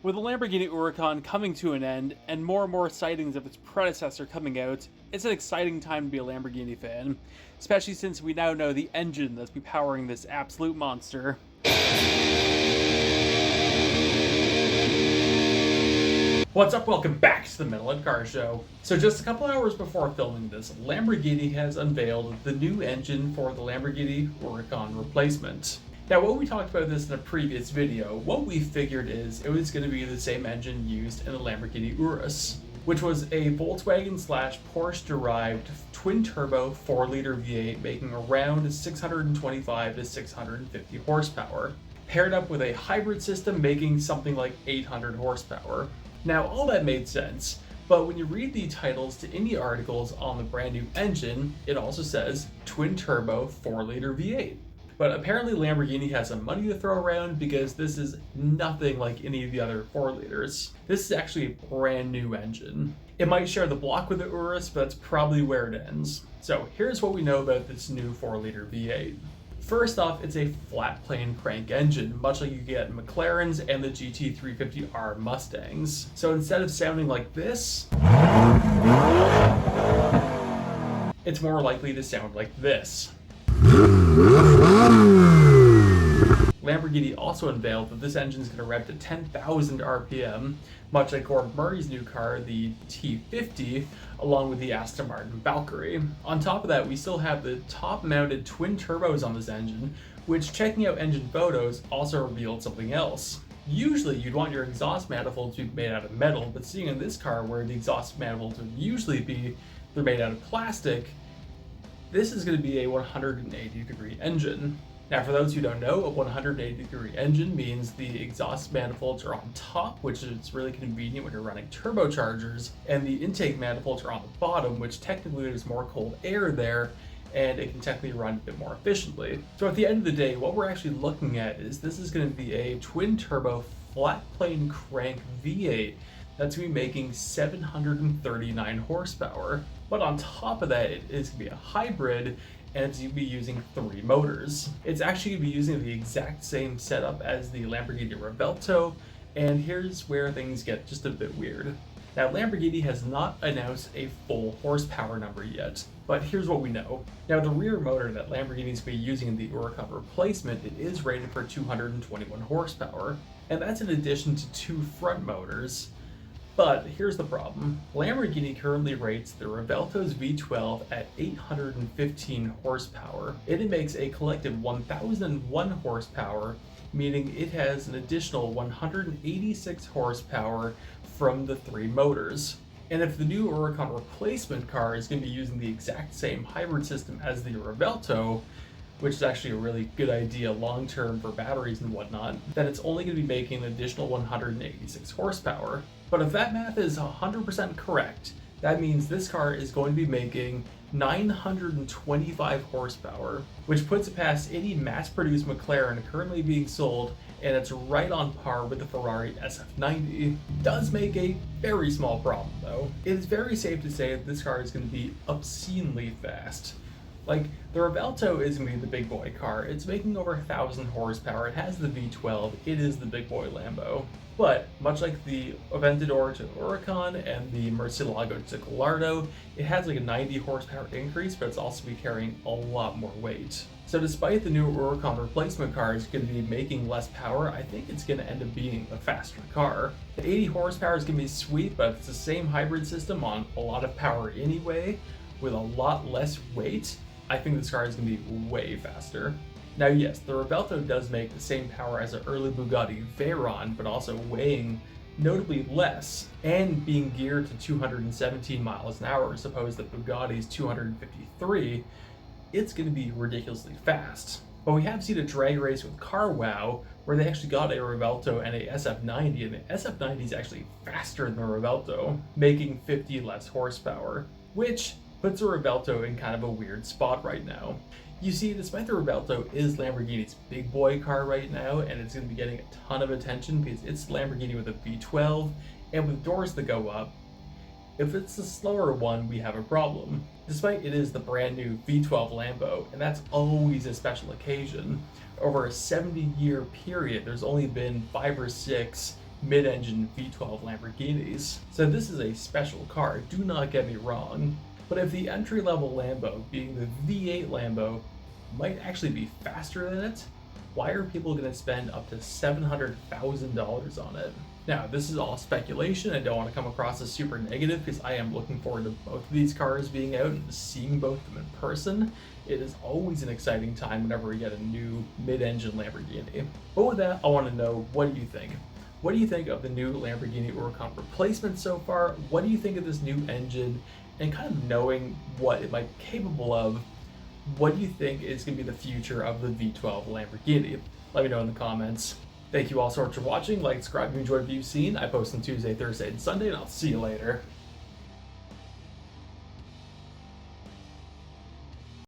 With the Lamborghini Huracan coming to an end and more sightings of its predecessor coming out, it's an exciting time to be a Lamborghini fan, especially since we now know the engine that's be powering this absolute monster. What's up? Welcome back to the Metal and Car Show. So just a couple hours before filming this, Lamborghini has unveiled the new engine for the Lamborghini Huracan Replacement. Now, when we talked about this in a previous video, what we figured is it was going to be the same engine used in the Lamborghini Urus, which was a Volkswagen/Porsche-derived twin-turbo 4-liter V8 making around 625 to 650 horsepower, paired up with a hybrid system making something like 800 horsepower. Now, all that made sense, but when you read the titles to any articles on the brand new engine, it also says twin-turbo 4-liter V8. But apparently Lamborghini has some money to throw around because this is nothing like any of the other 4-liters. This is actually a brand new engine. It might share the block with the Urus, but that's probably where it ends. So here's what we know about this new 4-liter V8. First off, it's a flat plane crank engine, much like you get in McLarens and the GT350R Mustangs. So instead of sounding like this, it's more likely to sound like this. Lamborghini also unveiled that this engine is going to rev to 10,000 RPM, much like Gordon Murray's new car, the T50, along with the Aston Martin Valkyrie. On top of that, we still have the top-mounted twin turbos on this engine, which, checking out engine photos, also revealed something else. Usually, you'd want your exhaust manifolds to be made out of metal, but seeing in this car where the exhaust manifolds would usually be, they're made out of plastic, this is going to be a 180-degree engine. Now, for those who don't know, a 180-degree engine means the exhaust manifolds are on top, which is really convenient when you're running turbochargers, and the intake manifolds are on the bottom, which technically there's more cold air there, and it can technically run a bit more efficiently. So at the end of the day, what we're actually looking at is this is going to be a twin-turbo flat-plane crank V8 that's going to be making 739 horsepower. But on top of that, it is going to be a hybrid, and it's going to be using 3 motors. It's actually going to be using the exact same setup as the Lamborghini Revelto, and here's where things get just a bit weird. Now, Lamborghini has not announced a full horsepower number yet, but here's what we know. Now, the rear motor that Lamborghini is going to be using in the Huracan Replacement, it is rated for 221 horsepower, and that's in addition to 2 front motors. But here's the problem. Lamborghini currently rates the Revelto's V12 at 815 horsepower. It makes a collective 1,001 horsepower, meaning it has an additional 186 horsepower from the 3 motors. And if the new Huracan Replacement car is going to be using the exact same hybrid system as the Revelto, which is actually a really good idea long-term for batteries and whatnot, then it's only going to be making an additional 186 horsepower. But if that math is 100% correct, that means this car is going to be making 925 horsepower, which puts it past any mass-produced McLaren currently being sold, and it's right on par with the Ferrari SF90. It does make a very small problem though. It is very safe to say that this car is going to be obscenely fast. Like, the Revelto is going to be the big boy car. It's making over 1,000 horsepower. It has the V12. It is the big boy Lambo. But, much like the Aventador to Huracan and the Murcielago to Gallardo, it has like a 90 horsepower increase, but it's also be carrying a lot more weight. So despite the new Huracan Replacement car is going to be making less power, I think it's going to end up being a faster car. The 80 horsepower is going to be sweet, but if it's the same hybrid system on a lot of power anyway, with a lot less weight, I think this car is going to be way faster. Now yes, the Revelto does make the same power as an early Bugatti Veyron, but also weighing notably less, and being geared to 217 miles an hour as opposed to Bugatti's 253, it's going to be ridiculously fast. But we have seen a drag race with CarWow, where they actually got a Revelto and a SF90, and the SF90 is actually faster than the Revelto, making 50 less horsepower, which puts the Revelto in kind of a weird spot right now. You see, despite the Revelto is Lamborghini's big boy car right now, and it's going to be getting a ton of attention because it's Lamborghini with a V12 and with doors that go up, if it's the slower one, we have a problem. Despite it is the brand new V12 Lambo, and that's always a special occasion, over a 70-year period, there's only been 5 or 6 mid-engine V12 Lamborghinis. So this is a special car, do not get me wrong. But if the entry-level Lambo, being the V8 Lambo, might actually be faster than it, why are people going to spend up to $700,000 on it? Now, this is all speculation. I don't want to come across as super negative because I am looking forward to both of these cars being out and seeing both of them in person. It is always an exciting time whenever we get a new mid-engine Lamborghini. But with that, I want to know, what do you think? What do you think of the new Lamborghini Huracan Replacement so far? What do you think of this new engine? And kind of knowing what it might be capable of, what do you think is going to be the future of the V12 Lamborghini? Let me know in the comments. Thank you all so much for watching. Like, subscribe if you enjoyed what you've seen. I post on Tuesday, Thursday, and Sunday, and I'll see you later.